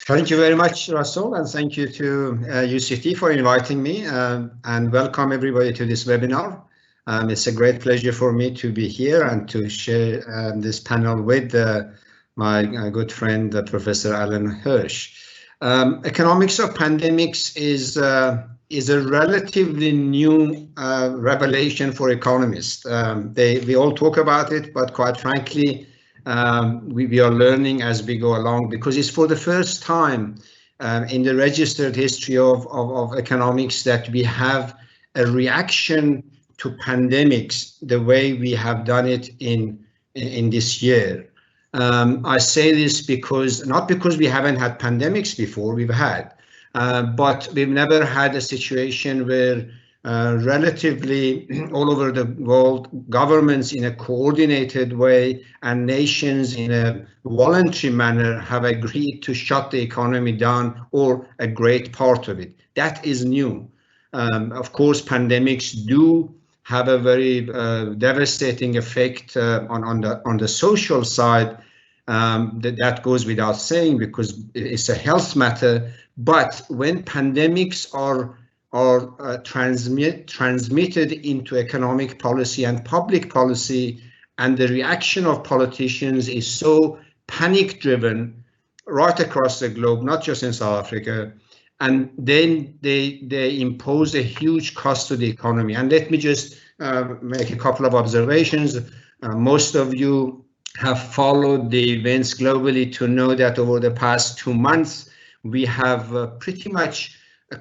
Thank you very much, Russell, and thank you to UCT for inviting me, and welcome everybody to this webinar. It's a great pleasure for me to be here and to share this panel with my good friend, Professor Alan Hirsch. Economics of pandemics is a relatively new revelation for economists. We all talk about it, but quite frankly, we are learning as we go along, because it's for the first time in the registered history of economics that we have a reaction to pandemics the way we have done it in this year. I say this because, not because we haven't had pandemics before, we've had, but we've never had a situation where relatively all over the world, governments in a coordinated way and nations in a voluntary manner have agreed to shut the economy down, or a great part of it. That is new. Of course, pandemics do have a very devastating effect on the social side. That goes without saying, because it's a health matter. But when pandemics are transmitted into economic policy and public policy, and the reaction of politicians is so panic-driven right across the globe, not just in South Africa, and then they impose a huge cost to the economy. And let me just make a couple of observations. Most of you have followed the events globally to know that over the past 2 months, we have pretty much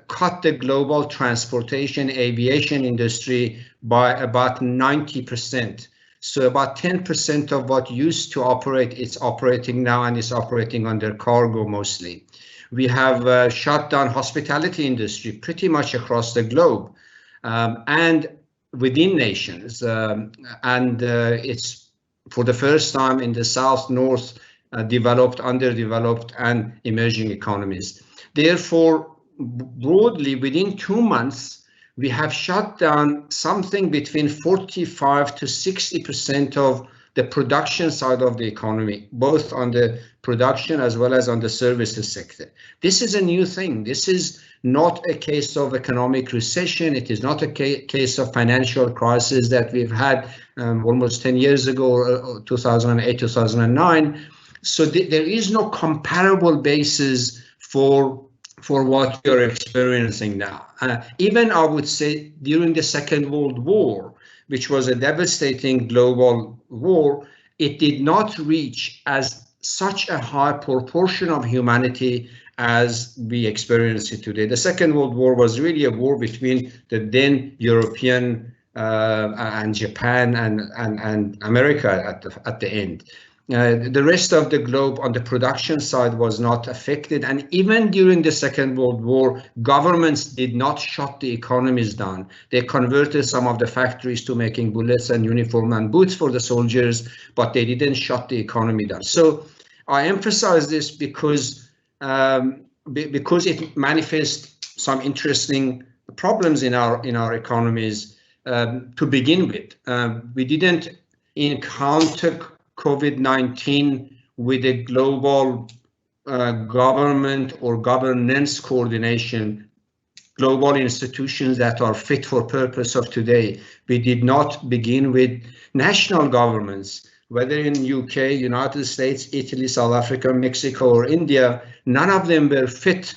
cut the global transportation aviation industry by about 90%. So about 10% of what used to operate, it's operating now, and it's operating under cargo mostly. We have shut down hospitality industry pretty much across the globe and within nations. It's for the first time in the South, North, developed, underdeveloped, and emerging economies. Therefore, broadly, within 2 months, we have shut down something between 45 to 60% of the production side of the economy, both on the production as well as on the services sector. This is a new thing. This is not a case of economic recession. It is not a case of financial crisis that we've had almost 10 years ago, 2008, 2009. So there is no comparable basis for what you're experiencing now. Even I would say during the Second World War, which was a devastating global war, it did not reach as such a high proportion of humanity as we experience it today. The Second World War was really a war between the then European and Japan and America at the end. The rest of the globe on the production side was not affected. And even during the Second World War, governments did not shut the economies down. They converted some of the factories to making bullets and uniform and boots for the soldiers, but they didn't shut the economy down. So I emphasize this because it manifests some interesting problems in our economies to begin with. We didn't encounter COVID-19 with a global government or governance coordination, global institutions that are fit for purpose of today. We did not begin with national governments, whether in UK, United States, Italy, South Africa, Mexico, or India. None of them were fit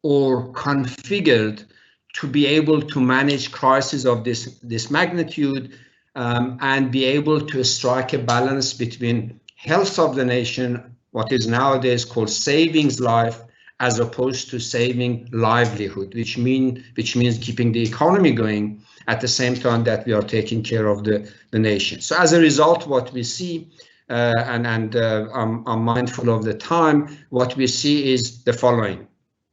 or configured to be able to manage crises of this magnitude, and be able to strike a balance between health of the nation, what is nowadays called savings life, as opposed to saving livelihood, which means keeping the economy going at the same time that we are taking care of the nation. So as a result, what we see, and I'm mindful of the time, what we see is the following.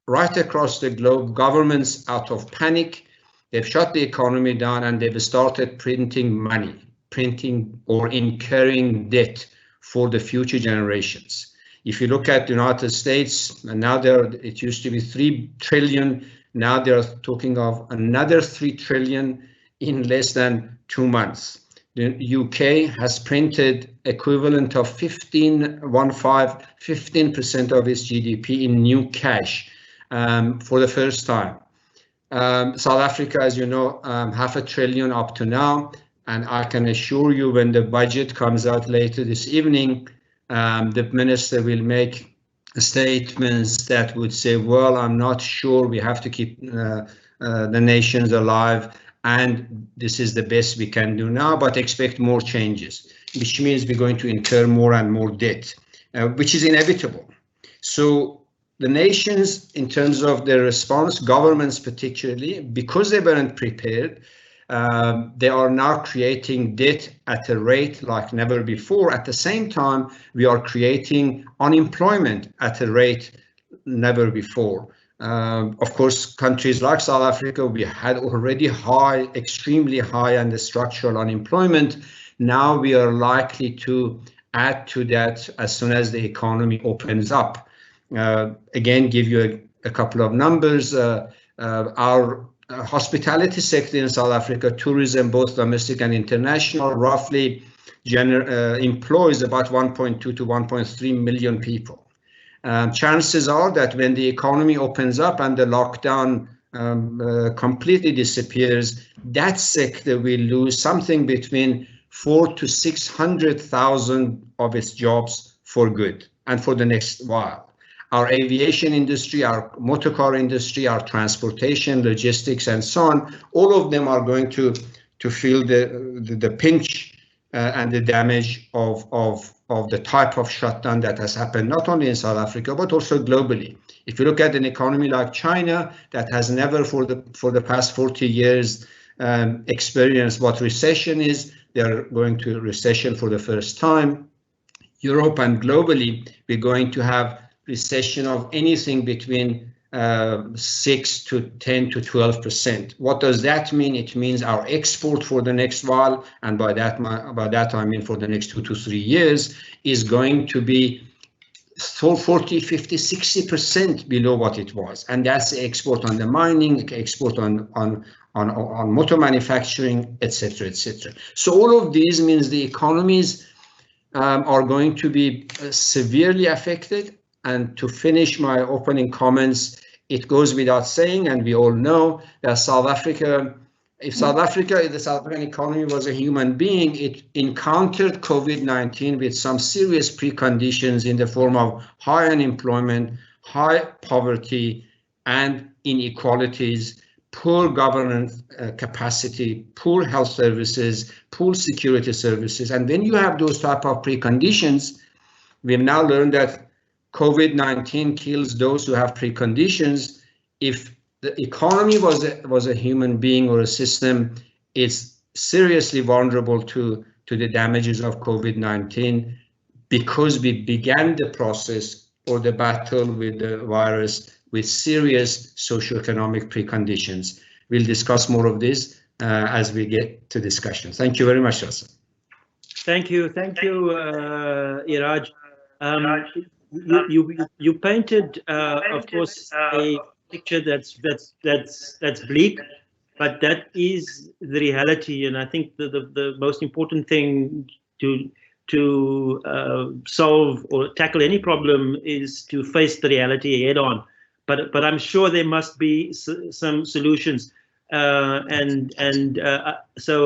Right across the globe, governments, out of panic, they've shut the economy down and they've started printing money, printing or incurring debt for the future generations. If you look at the United States, and now it used to be 3 trillion, now they're talking of another 3 trillion in less than 2 months. The UK has printed equivalent of 15% of its GDP in new cash for the first time. South Africa, as you know, $500 billion up to now, and I can assure you when the budget comes out later this evening, the minister will make statements that would say, well, I'm not sure, we have to keep the nations alive, and this is the best we can do now, but expect more changes, which means we're going to incur more and more debt, which is inevitable. So the nations, in terms of their response, governments particularly, because they weren't prepared, they are now creating debt at a rate like never before. At the same time, we are creating unemployment at a rate never before. Of course, countries like South Africa, we had already high, extremely high and structural unemployment. Now we are likely to add to that as soon as the economy opens up. Again, give you a couple of numbers. Our hospitality sector in South Africa, tourism, both domestic and international, roughly employs about 1.2 to 1.3 million people. Chances are that when the economy opens up and the lockdown completely disappears, that sector will lose something between 400,000 to 600,000 of its jobs for good and for the next while. Our aviation industry, our motorcar industry, our transportation, logistics, and so on, all of them are going to feel the pinch and the damage of the type of shutdown that has happened, not only in South Africa, but also globally. If you look at an economy like China, that has never for the past 40 years experienced what recession is, they're going to recession for the first time. Europe and globally, we're going to have recession of anything between 6 to 10 to 12%. What does that mean? It means our export for the next while, and by that I mean for the next 2 to 3 years, is going to be 40, 50, 60% below what it was. And that's the export on the mining, export on motor manufacturing, etc., etc. So all of these means the economies are going to be severely affected. And to finish my opening comments, it goes without saying, and we all know that the South African economy was a human being, it encountered COVID-19 with some serious preconditions in the form of high unemployment, high poverty, and inequalities, poor governance capacity, poor health services, poor security services. And when you have those type of preconditions, we've now learned that COVID-19 kills those who have preconditions. If the economy was a human being or a system, it's seriously vulnerable to the damages of COVID-19 because we began the process or the battle with the virus with serious socioeconomic preconditions. We'll discuss more of this as we get to discussion. Thank you very much, Russell. Thank you, Iraj. You painted, of course, a picture that's bleak, but that is the reality. And I think the most important thing to solve or tackle any problem is to face the reality head on. But I'm sure there must be some solutions. So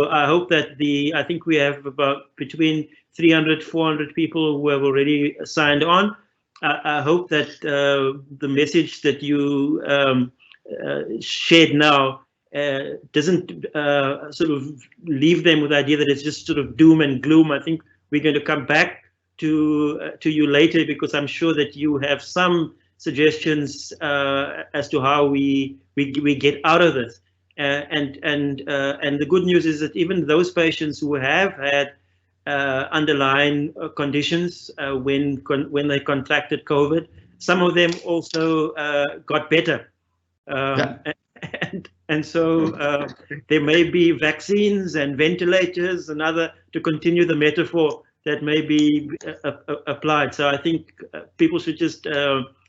I hope that I think we have about between 300, 400 people who have already signed on. I hope that the message that you shared now doesn't sort of leave them with the idea that it's just sort of doom and gloom. I think we're going to come back to you later, because I'm sure that you have some suggestions as to how we get out of this. And the good news is that even those patients who have had underlying conditions when they contracted COVID, some of them also got better. And so there may be vaccines and ventilators and other, to continue the metaphor, that may be applied. So I think people should just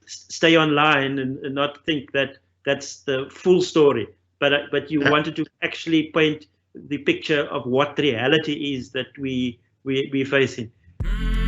stay online and not think that that's the full story. But you wanted to actually paint the picture of what the reality is that we're facing. Mm-hmm.